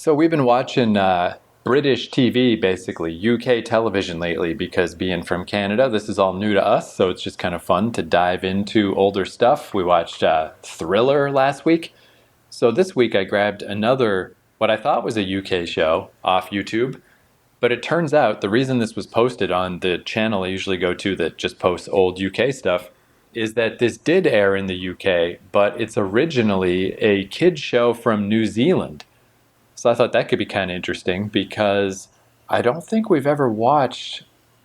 So we've been watching British TV, basically UK television lately, because being from Canada, this is all new to us. So it's just kind of fun to dive into older stuff. We watched Thriller last week. So this week I grabbed another, what I thought was a UK show off YouTube. But it turns out the reason this was posted on the channel I usually go to that just posts old UK stuff is that this did air in the UK, but it's originally a kid show from New Zealand. So I thought that could be kind of interesting because I don't think we've ever watched.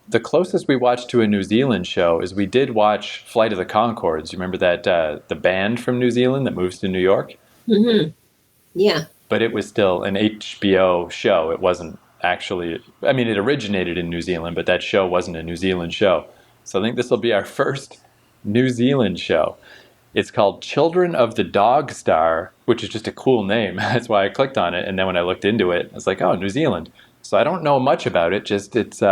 The closest we watched to a New Zealand show is we did watch Flight of the Conchords. You remember that the band from New Zealand that moves to New York? Mm-hmm. Yeah. But it was still an HBO show. It wasn't actually. I mean, it originated in New Zealand, but that show wasn't a New Zealand show. So I think this will be our first New Zealand show. It's called Children of the Dog Star, which is just a cool name. That's why I clicked on it. And then when I looked into it, I was like, oh, New Zealand. So I don't know much about it. Just it's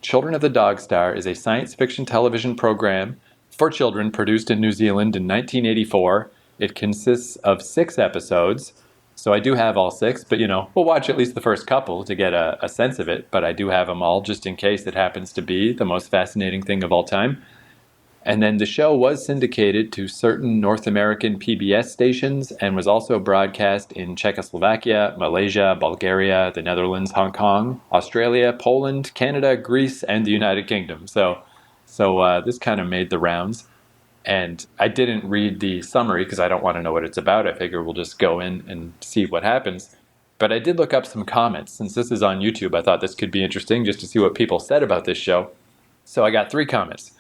Children of the Dog Star is a science fiction television program for children produced in New Zealand in 1984. It consists of 6 episodes. So I do have all 6, but we'll watch at least the first couple to get a sense of it. But I do have them all just in case it happens to be the most fascinating thing of all time. And then the show was syndicated to certain North American PBS stations and was also broadcast in Czechoslovakia, Malaysia, Bulgaria, the Netherlands, Hong Kong, Australia, Poland, Canada, Greece, and the United Kingdom. So this kind of made the rounds. And I didn't read the summary because I don't want to know what it's about. I figure we'll just go in and see what happens. But I did look up some comments. Since this is on YouTube, I thought this could be interesting just to see what people said about this show. So I got 3 comments.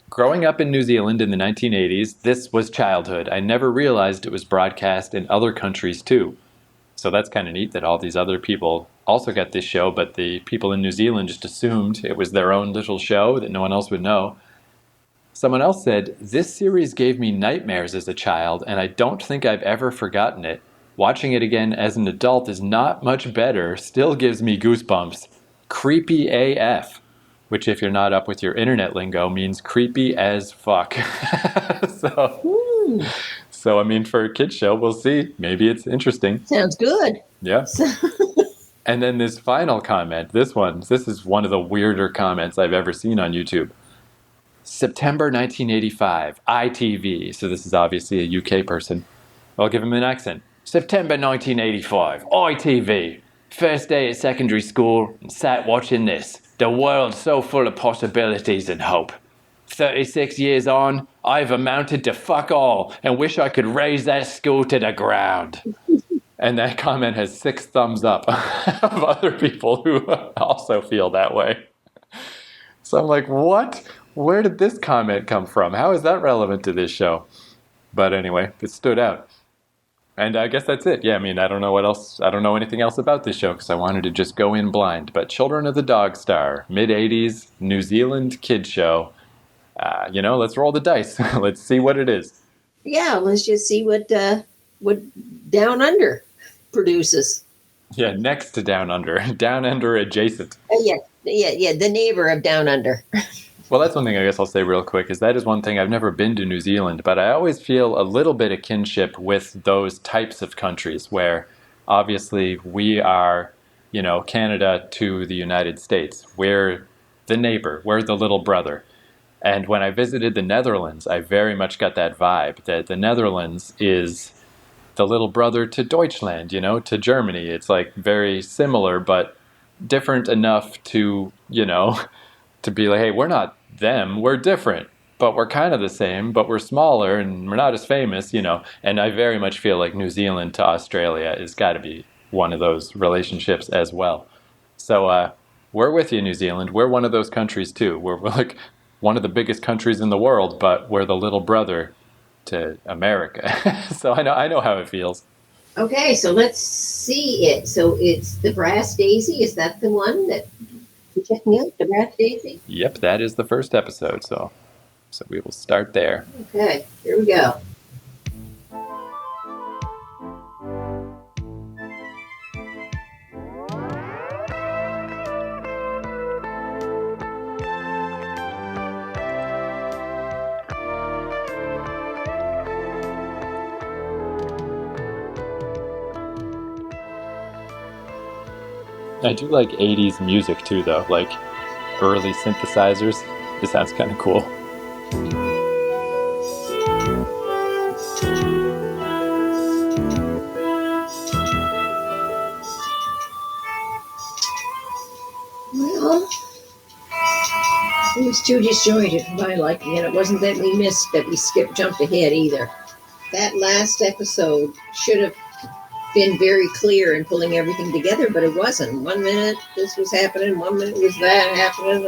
Growing up in New Zealand in the 1980s, this was childhood. I never realized it was broadcast in other countries too. So that's kind of neat that all these other people also got this show, but the people in New Zealand just assumed it was their own little show that no one else would know. Someone else said, this series gave me nightmares as a child, and I don't think I've ever forgotten it. Watching it again as an adult is not much better, still gives me goosebumps. Creepy AF. Which, if you're not up with your internet lingo, means creepy as fuck. so I mean, for a kid's show, we'll see. Maybe it's interesting. Sounds good. Yeah. And then this final comment, this is one of the weirder comments I've ever seen on YouTube. September 1985, ITV. So this is obviously a UK person. I'll give him an accent. September 1985, ITV. First day at secondary school, and sat watching this. The world's so full of possibilities and hope. 36 years on, I've amounted to fuck all and wish I could raise that school to the ground. And that comment has 6 thumbs up of other people who also feel that way. So I'm like, what? Where did this comment come from? How is that relevant to this show? But anyway, it stood out. And I guess that's it. Yeah, I mean, I don't know what else. I don't know anything else about this show because I wanted to just go in blind. But Children of the Dog Star, mid-'80s, New Zealand kid show. Let's roll the dice. Let's see what it is. Yeah, let's just see what Down Under produces. Yeah, next to Down Under. Down Under adjacent. Yeah, the neighbor of Down Under. Well, that's one thing I guess I'll say real quick, is that is one thing. I've never been to New Zealand, but I always feel a little bit of kinship with those types of countries where obviously we are, Canada to the United States. We're the neighbor, we're the little brother. And when I visited the Netherlands, I very much got that vibe that the Netherlands is the little brother to Deutschland, to Germany. It's like very similar, but different enough to, to be like, hey, we're not them, we're different, but we're kind of the same, but we're smaller and we're not as famous, And I very much feel like New Zealand to Australia has got to be one of those relationships as well. So we're with you, New Zealand. We're one of those countries too. We're like one of the biggest countries in the world, but we're the little brother to America. So I know how it feels. Okay, so let's see it. So it's the Brass Daisy. Is that the one that you're checking out? The Brass Daisy? Yep, that is the first episode. So we will start there. Okay, here we go. I do like 80s music too, though, like early synthesizers. It sounds kind of cool. Well, it was too disjointed for my liking, and it wasn't that we missed that we jumped ahead either. That last episode should have been very clear in pulling everything together, but it wasn't. 1 minute this was happening, 1 minute was that happening.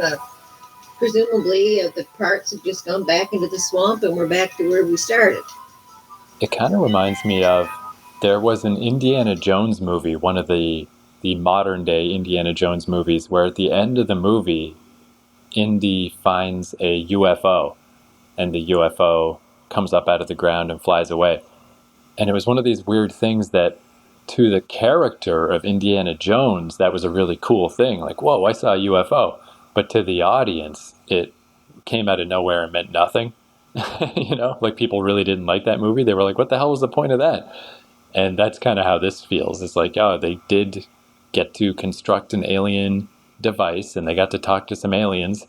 Presumably, the parts have just gone back into the swamp, and we're back to where we started. It kind of reminds me of, there was an Indiana Jones movie, one of the modern day Indiana Jones movies, where at the end of the movie, Indy finds a UFO, and the UFO comes up out of the ground and flies away. And it was one of these weird things that, to the character of Indiana Jones, that was a really cool thing. Like, whoa, I saw a UFO. But to the audience, it came out of nowhere and meant nothing. Like people really didn't like that movie. They were like, what the hell was the point of that? And that's kind of how this feels. It's like, oh, they did get to construct an alien device, and they got to talk to some aliens.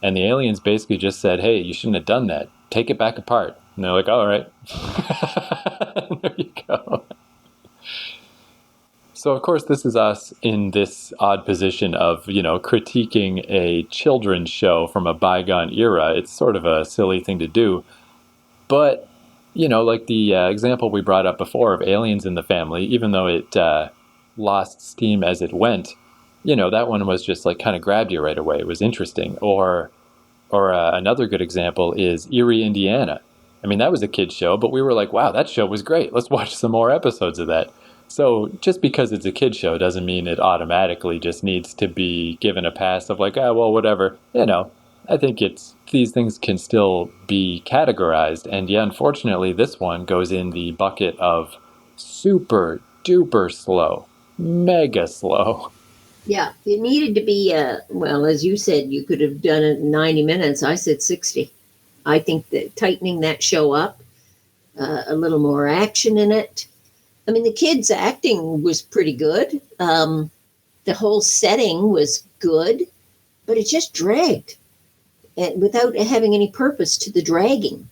And the aliens basically just said, hey, you shouldn't have done that. Take it back apart. And they're like, all right. There you go. So, of course, this is us in this odd position of, critiquing a children's show from a bygone era. It's sort of a silly thing to do. But, like the example we brought up before of Aliens in the Family, even though it lost steam as it went, that one was just like kind of grabbed you right away. It was interesting. Or another good example is Erie, Indiana. I mean, that was a kid's show, but we were like, wow, that show was great. Let's watch some more episodes of that. So just because it's a kid's show doesn't mean it automatically just needs to be given a pass of like, well, whatever. I think these things can still be categorized. And yeah, unfortunately, this one goes in the bucket of super duper slow, mega slow. Yeah, it needed to be, as you said, you could have done it in 90 minutes. I said 60. I think that tightening that show up, a little more action in it. I mean, the kids' acting was pretty good. The whole setting was good, but it just dragged, and without having any purpose to the dragging.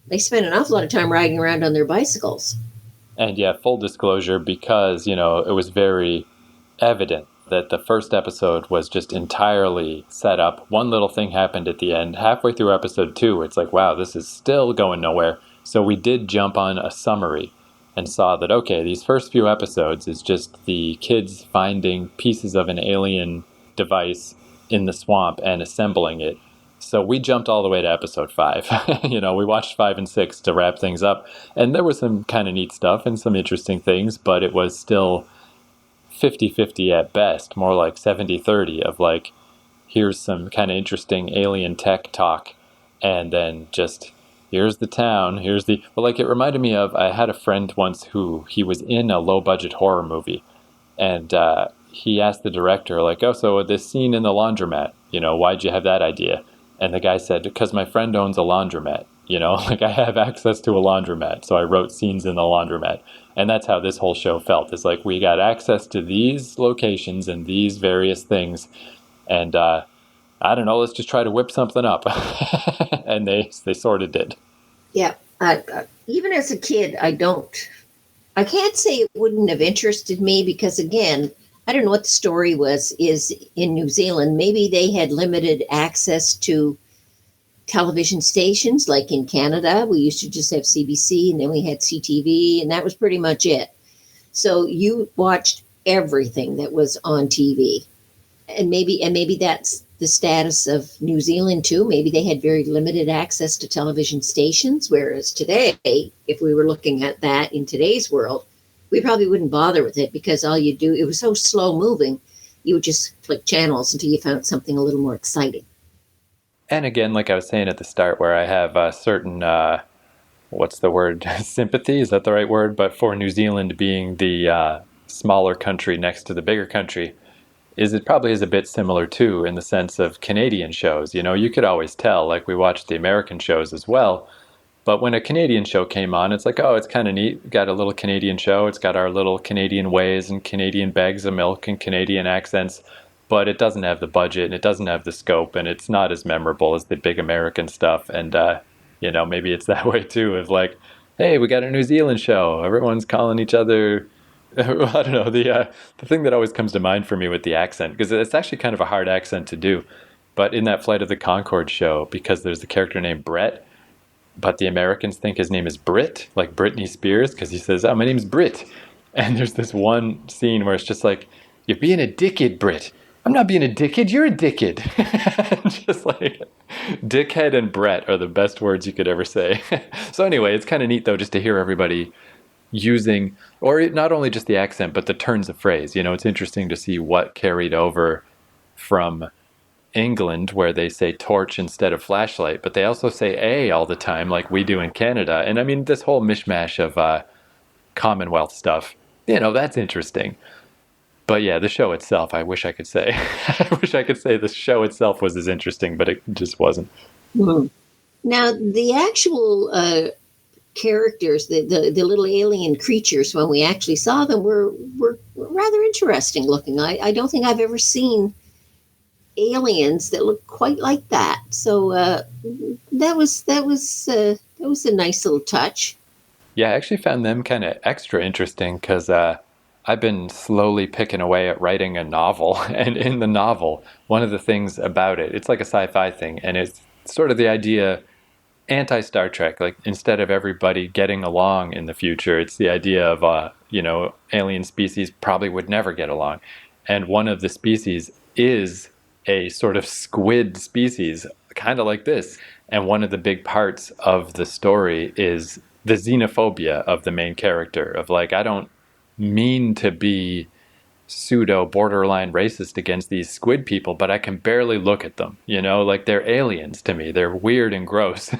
They spent an awful lot of time riding around on their bicycles. And yeah, full disclosure, because, it was very evident that the first episode was just entirely set up. One little thing happened at the end. Halfway through episode 2, it's like, wow, this is still going nowhere. So we did jump on a summary and saw that, okay, these first few episodes is just the kids finding pieces of an alien device in the swamp and assembling it. So we jumped all the way to episode 5. We watched 5 and 6 to wrap things up. And there was some kind of neat stuff and some interesting things, but it was still 50-50 at best, more like 70-30 of like, here's some kind of interesting alien tech talk, and then just, here's the town, it reminded me of, I had a friend once who, he was in a low-budget horror movie, and he asked the director, like, oh, so this scene in the laundromat, why'd you have that idea? And the guy said, because my friend owns a laundromat, I have access to a laundromat, so I wrote scenes in the laundromat. And that's how this whole show felt. It's like, we got access to these locations and these various things, and I don't know, let's just try to whip something up. And they sort of did. Yeah, even as a kid, I can't say it wouldn't have interested me, because again, I don't know what the story is in New Zealand. Maybe they had limited access to television stations, like in Canada. We used to just have CBC, and then we had CTV, and that was pretty much it. So you watched everything that was on TV. And maybe that's the status of New Zealand too. Maybe they had very limited access to television stations, whereas today, if we were looking at that in today's world, we probably wouldn't bother with it, because all you do, it was so slow moving, you would just flick channels until you found something a little more exciting. And again, like I was saying at the start, where I have a certain, what's the word, sympathy, is that the right word? But for New Zealand being the smaller country next to the bigger country, it probably is a bit similar too, in the sense of Canadian shows. You could always tell, like we watched the American shows as well, But when a Canadian show came on, it's like, oh, it's kind of neat. We got a little Canadian show. It's got our little Canadian ways and Canadian bags of milk and Canadian accents, but it doesn't have the budget and it doesn't have the scope and it's not as memorable as the big American stuff. And, maybe it's that way too of like, hey, we got a New Zealand show. Everyone's calling each other. I don't know. The thing that always comes to mind for me with the accent, because it's actually kind of a hard accent to do. But in that Flight of the Conchords show, because there's a character named Brett, but the Americans think his name is Brit, like Britney Spears, because he says, "Oh, my name's Brit." And there's this one scene where it's just like, "You're being a dickhead, Brit." "I'm not being a dickhead, you're a dickhead." Just like, dickhead and Brett are the best words you could ever say. So anyway, it's kind of neat though, just to hear everybody using, or not only just the accent, but the turns of phrase. It's interesting to see what carried over from England, where they say torch instead of flashlight, but they also say A all the time, like we do in Canada. And I mean, this whole mishmash of Commonwealth stuff, that's interesting. But yeah, the show itself, I wish I could say, the show itself was as interesting, but it just wasn't. Mhm. Now, the actual characters, the little alien creatures, when we actually saw them, were rather interesting looking. I don't think I've ever seen aliens that look quite like that. So that was a nice little touch. Yeah, I actually found them kind of extra interesting because I've been slowly picking away at writing a novel. And in the novel, one of the things about it, it's like a sci-fi thing, and it's sort of the idea, anti-Star Trek, like instead of everybody getting along in the future, it's the idea of, alien species probably would never get along. And one of the species is a sort of squid species, kind of like this. And one of the big parts of the story is the xenophobia of the main character, of like, I don't mean to be pseudo borderline racist against these squid people, but I can barely look at them, like they're aliens to me. They're weird and gross.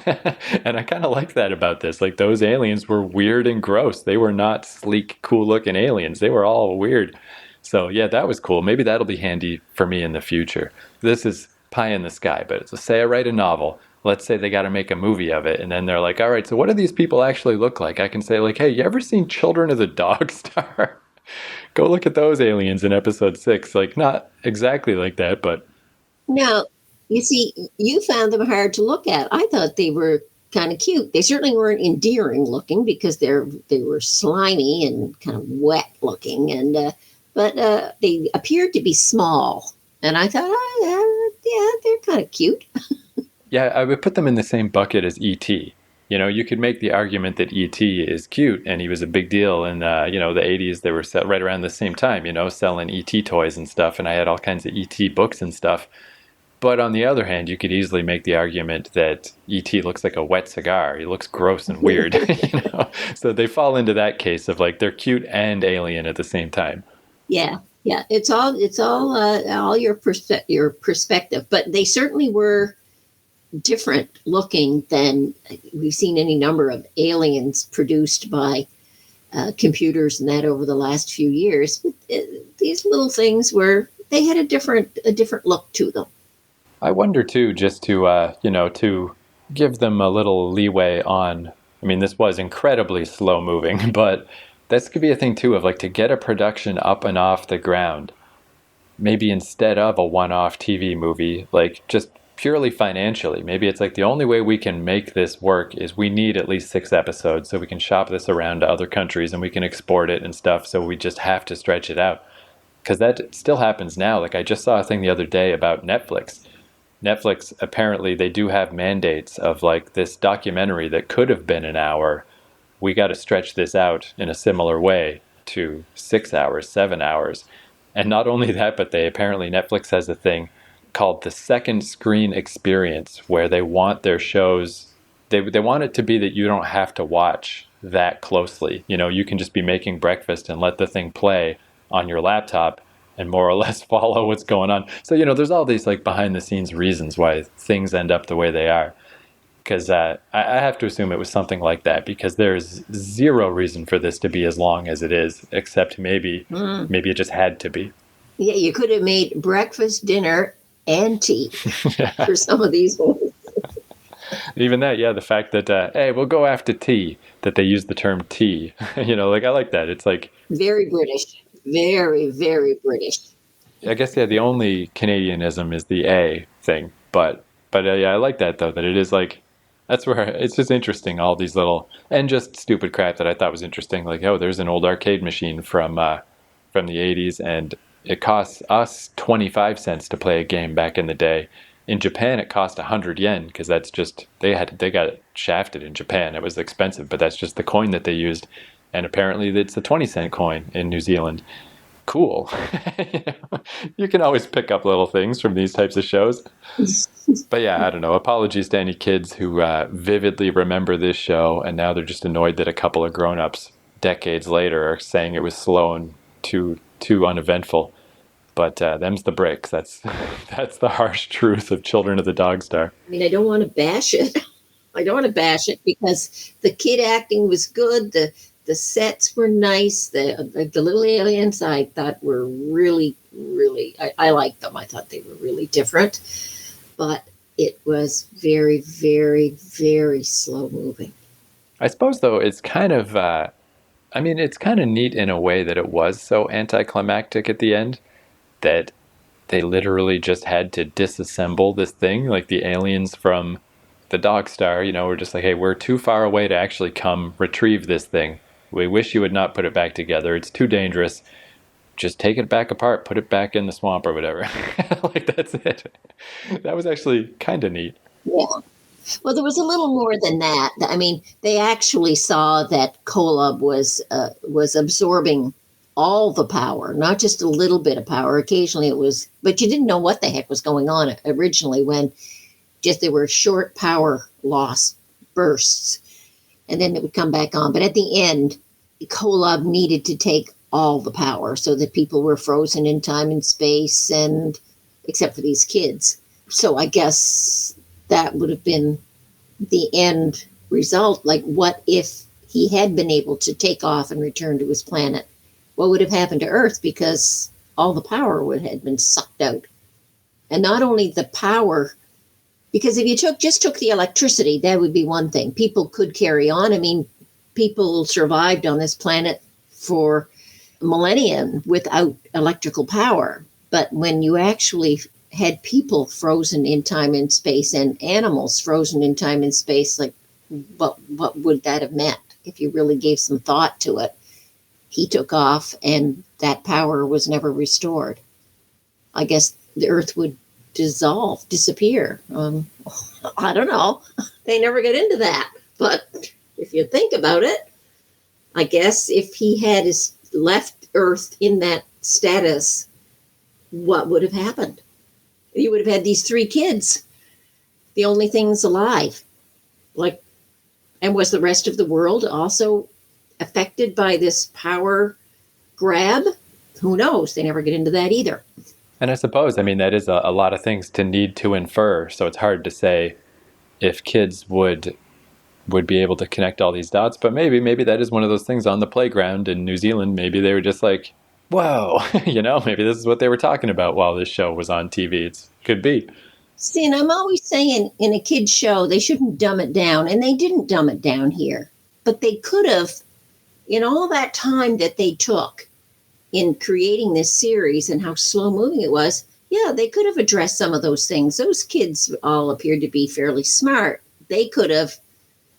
And I kind of like that about this. Like those aliens were weird and gross. They were not sleek, cool looking aliens. They were all weird. So yeah, that was cool. Maybe that'll be handy for me in the future. This is pie in the sky, but say I write a novel. Let's say they got to make a movie of it. And then they're like, all right, so what do these people actually look like? I can say like, hey, you ever seen Children of the Dog Star? Go look at those aliens in episode 6. Like, not exactly like that, but. Now, you see, you found them hard to look at. I thought they were kind of cute. They certainly weren't endearing looking because they were slimy and kind of wet looking, but they appeared to be small. And I thought, oh, yeah, they're kind of cute. Yeah, I would put them in the same bucket as E.T. You could make the argument that E.T. is cute, and he was a big deal in, the 80s. They were right around the same time, selling E.T. toys and stuff, and I had all kinds of E.T. books and stuff. But on the other hand, you could easily make the argument that E.T. looks like a wet cigar. He looks gross and weird, So they fall into that case of like they're cute and alien at the same time. Yeah. It's all your perspective, but they certainly were different looking than we've seen any number of aliens produced by computers and that over the last few years. But, these little things they had a different look to them. I wonder too, just to give them a little leeway on. I mean, this was incredibly slow moving, but this could be a thing too of like to get a production up and off the ground. Maybe instead of a one-off TV movie, like just purely financially, maybe it's like the only way we can make this work is we need at least 6 episodes so we can shop this around to other countries and we can export it and stuff. So we just have to stretch it out, because that still happens now. Like I just saw a thing the other day about Netflix. Netflix, apparently they do have mandates of like this documentary that could have been an hour. We got to stretch this out in a similar way to 6 hours, 7 hours. And not only that, but Netflix has a thing called the second screen experience, where they want their shows, they want it to be that you don't have to watch that closely. You can just be making breakfast and let the thing play on your laptop and more or less follow what's going on. So, there's all these like behind the scenes reasons why things end up the way they are. Because I have to assume it was something like that, because there's zero reason for this to be as long as it is, except maybe it just had to be. Yeah, you could have made breakfast, dinner, and tea for some of these ones. Even that, yeah, the fact that, hey, we'll go after tea, that they use the term tea. Like I like that. It's like, Very British. Very, very British. I guess, yeah, the only Canadianism is the A thing. But yeah, I like that, though, that it is like, that's where it's just interesting, all these little, and just stupid crap that I thought was interesting. Like, oh, there's an old arcade machine from the 80s, and it costs us 25 cents to play a game back in the day. In Japan, it cost 100 yen because that's just they got shafted in Japan. It was expensive, but that's just the coin that they used. And apparently, it's a 20-cent coin in New Zealand. Cool. You can always pick up little things from these types of shows. But yeah, I don't know. Apologies to any kids who vividly remember this show, and now they're just annoyed that a couple of grown-ups decades later are saying it was slow and too uneventful. But them's the bricks. That's that's the harsh truth of Children of the Dog Star. I mean, I don't want to bash it. I don't want to bash it because the kid acting was good. The sets were nice. The little aliens I thought were really, really, I liked them. I thought they were really different. But it was very, very, very slow moving. I suppose, though, it's kind of, it's kind of neat in a way that it was so anticlimactic at the end that they literally just had to disassemble this thing. Like the aliens from the Dog Star, were just like, hey, we're too far away to actually come retrieve this thing. We wish you would not put it back together. It's too dangerous. Just take it back apart, put it back in the swamp or whatever. Like, that's it. That was actually kind of neat. Yeah. Well, there was a little more than that. I mean, they actually saw that Kolob was absorbing all the power, not just a little bit of power. Occasionally it was, but you didn't know what the heck was going on originally when just there were short power loss bursts, and then it would come back on. But at the end, Kolob needed to take all the power so that people were frozen in time and space, and except for these kids. So I guess that would have been the end result. Like, what if he had been able to take off and return to his planet? What would have happened to Earth? Because all the power had been sucked out. And not only the power, because if you just took the electricity, that would be one thing. People could carry on. I mean, people survived on this planet for millennia without electrical power. But when you actually had people frozen in time and space and animals frozen in time and space, like what would that have meant if you really gave some thought to it? He took off and that power was never restored. I guess the Earth would disappear. I don't know. They never get into that. But if you think about it, I guess if he had left Earth in that status, what would have happened? You would have had these 3 kids, the only things alive. Like, and was the rest of the world also affected by this power grab? Who knows? They never get into that either. And I suppose, that is a lot of things to need to infer. So it's hard to say if kids would be able to connect all these dots. But maybe that is one of those things on the playground in New Zealand. Maybe they were just like, whoa, maybe this is what they were talking about while this show was on TV. It could be. See, and I'm always saying in a kid's show, they shouldn't dumb it down. And they didn't dumb it down here. But they could have, in all that time that they took in creating this series and how slow moving it was, yeah, they could have addressed some of those things. Those kids all appeared to be fairly smart. They could have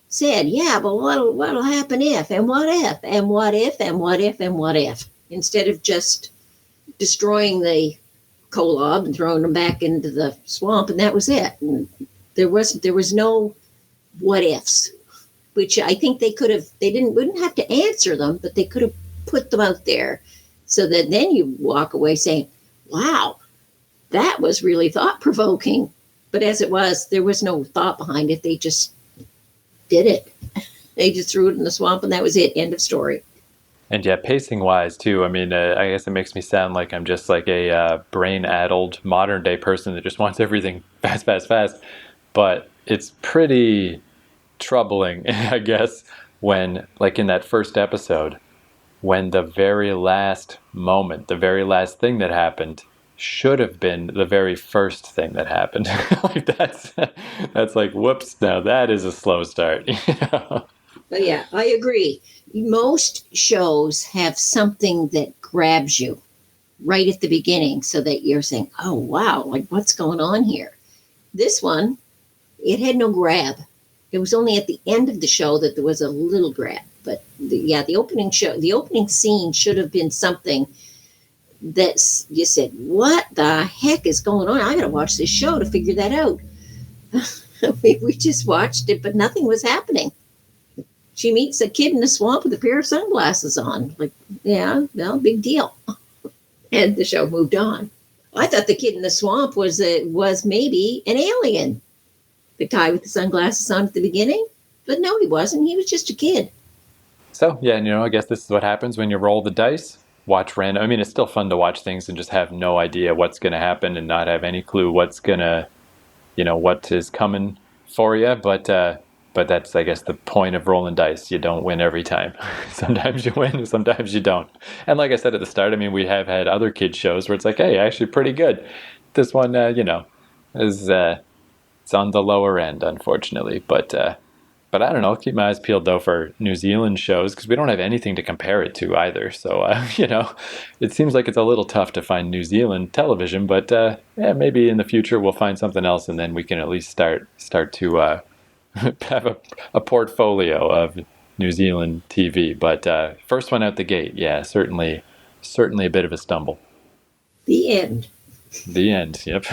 said, yeah, but what'll happen if, and what if, and what if, and what if, and what if, instead of just destroying the Kolob and throwing them back into the swamp, and that was it. And there was no what ifs, which I think they wouldn't have to answer them, but they could have put them out there so that then you walk away saying, wow, that was really thought-provoking. But as it was, there was no thought behind it. They just did it. They just threw it in the swamp, and that was it. End of story. And yeah, pacing wise too. I guess it makes me sound like I'm just like a brain-addled modern-day person that just wants everything fast, fast, fast. But it's pretty troubling, I guess, when, like in that first episode, when the very last moment, the very last thing that happened should have been the very first thing that happened. Like that's like, whoops, now that is a slow start. But yeah, I agree. Most shows have something that grabs you right at the beginning so that you're saying, oh, wow, like what's going on here? This one, it had no grab. It was only at the end of the show that there was a little grab. But the opening scene should have been something that you said, what the heck is going on? I got to watch this show to figure that out. we just watched it, but nothing was happening. She meets a kid in the swamp with a pair of sunglasses on. Like, yeah, well, big deal. And the show moved on. I thought the kid in the swamp was maybe an alien. The guy with the sunglasses on at the beginning. But no, he wasn't. He was just a kid. So, yeah, and, I guess this is what happens when you roll the dice, watch random. I mean, it's still fun to watch things and just have no idea what's going to happen and not have any clue what's going to, what is coming for you. But that's, I guess, the point of rolling dice. You don't win every time. Sometimes you win, sometimes you don't. And like I said at the start, I mean, we have had other kids shows where it's like, hey, actually pretty good. This one, is it's on the lower end, unfortunately. But I don't know. I'll keep my eyes peeled though for New Zealand shows because we don't have anything to compare it to either. So it seems like it's a little tough to find New Zealand television. But yeah, maybe in the future we'll find something else, and then we can at least start to have a portfolio of New Zealand TV. But first one out the gate, yeah, certainly a bit of a stumble. The end. The end. Yep.